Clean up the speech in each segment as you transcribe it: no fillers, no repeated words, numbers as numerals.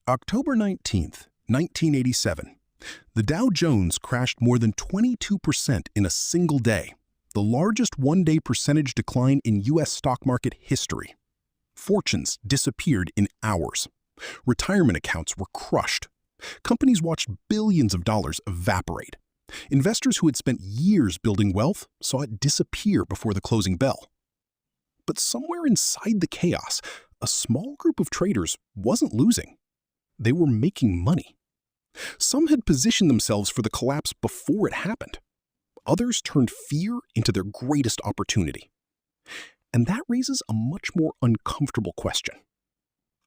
October 19th, 1987. The Dow Jones crashed more than 22% in a single day, the largest one-day percentage decline in U.S. stock market history. Fortunes disappeared in hours. Retirement accounts were crushed. Companies watched billions of dollars evaporate. Investors who had spent years building wealth saw it disappear before the closing bell. But somewhere inside the chaos, a small group of traders wasn't losing. They were making money. Some had positioned themselves for the collapse before it happened. Others turned fear into their greatest opportunity. And that raises a much more uncomfortable question.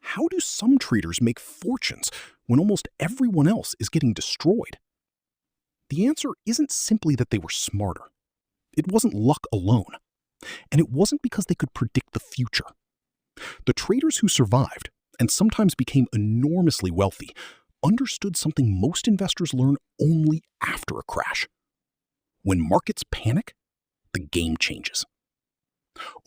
How do some traders make fortunes when almost everyone else is getting destroyed? The answer isn't simply that they were smarter. It wasn't luck alone. And it wasn't because they could predict the future. The traders who survived, and sometimes became enormously wealthy, understood something most investors learn only after a crash. When markets panic, the game changes.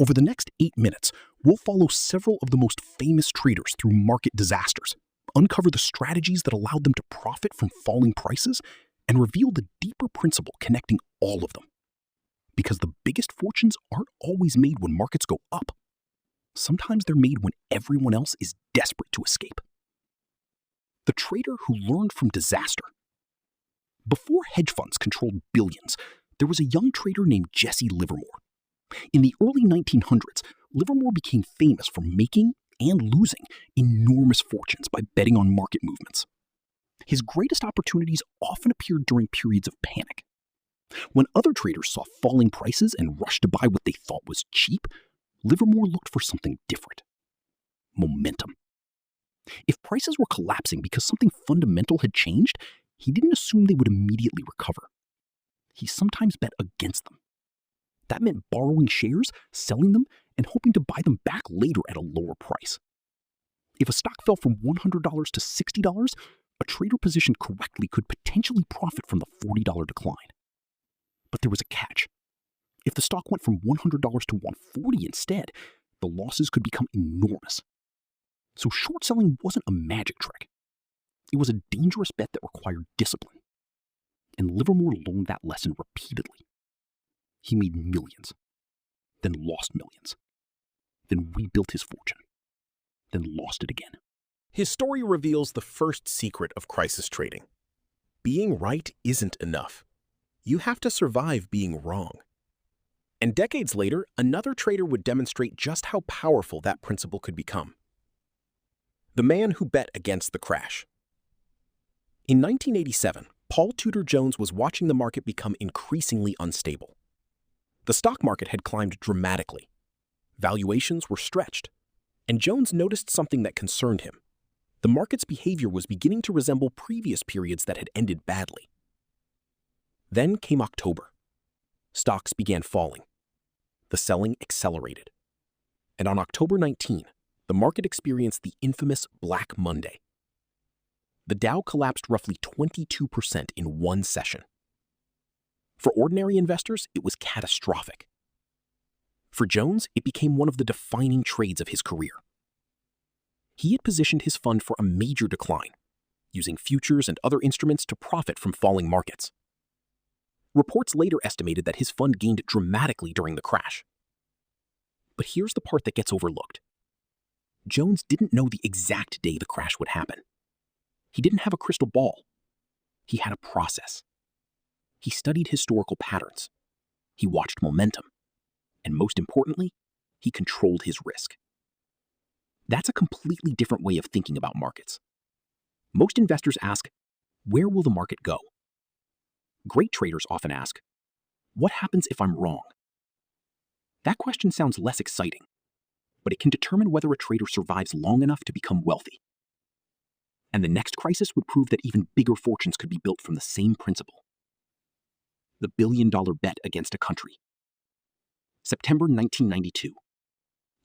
Over the next 8 minutes, we'll follow several of the most famous traders through market disasters, uncover the strategies that allowed them to profit from falling prices, and reveal the deeper principle connecting all of them. Because the biggest fortunes aren't always made when markets go up. Sometimes they're made when everyone else is desperate to escape. The trader who learned from disaster. Before hedge funds controlled billions, there was a young trader named Jesse Livermore. In the early 1900s, Livermore became famous for making and losing enormous fortunes by betting on market movements. His greatest opportunities often appeared during periods of panic. When other traders saw falling prices and rushed to buy what they thought was cheap, Livermore looked for something different. Momentum. If prices were collapsing because something fundamental had changed, he didn't assume they would immediately recover. He sometimes bet against them. That meant borrowing shares, selling them, and hoping to buy them back later at a lower price. If a stock fell from $100 to $60, a trader positioned correctly could potentially profit from the $40 decline. But there was a catch. If the stock went from $100 to $140 instead, the losses could become enormous. So short selling wasn't a magic trick. It was a dangerous bet that required discipline. And Livermore learned that lesson repeatedly. He made millions, then lost millions, then rebuilt his fortune, then lost it again. His story reveals the first secret of crisis trading. Being right isn't enough. You have to survive being wrong. And decades later, another trader would demonstrate just how powerful that principle could become. The man who bet against the crash. In 1987, Paul Tudor Jones was watching the market become increasingly unstable. The stock market had climbed dramatically. Valuations were stretched. And Jones noticed something that concerned him. The market's behavior was beginning to resemble previous periods that had ended badly. Then came October. Stocks began falling. The selling accelerated. And on October 19, the market experienced the infamous Black Monday. The Dow collapsed roughly 22% in one session. For ordinary investors, it was catastrophic. For Jones, it became one of the defining trades of his career. He had positioned his fund for a major decline, using futures and other instruments to profit from falling markets. Reports later estimated that his fund gained dramatically during the crash. But here's the part that gets overlooked. Jones didn't know the exact day the crash would happen. He didn't have a crystal ball. He had a process. He studied historical patterns. He watched momentum. And most importantly, he controlled his risk. That's a completely different way of thinking about markets. Most investors ask, where will the market go? Great traders often ask, what happens if I'm wrong? That question sounds less exciting, but it can determine whether a trader survives long enough to become wealthy. And the next crisis would prove that even bigger fortunes could be built from the same principle. The billion-dollar bet against a country. September 1992.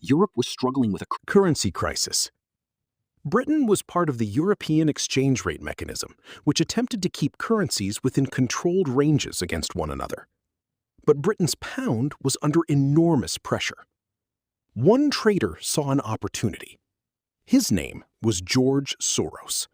Europe was struggling with a Currency crisis. Britain was part of the European exchange rate mechanism, which attempted to keep currencies within controlled ranges against one another. But Britain's pound was under enormous pressure. One trader saw an opportunity. His name was George Soros.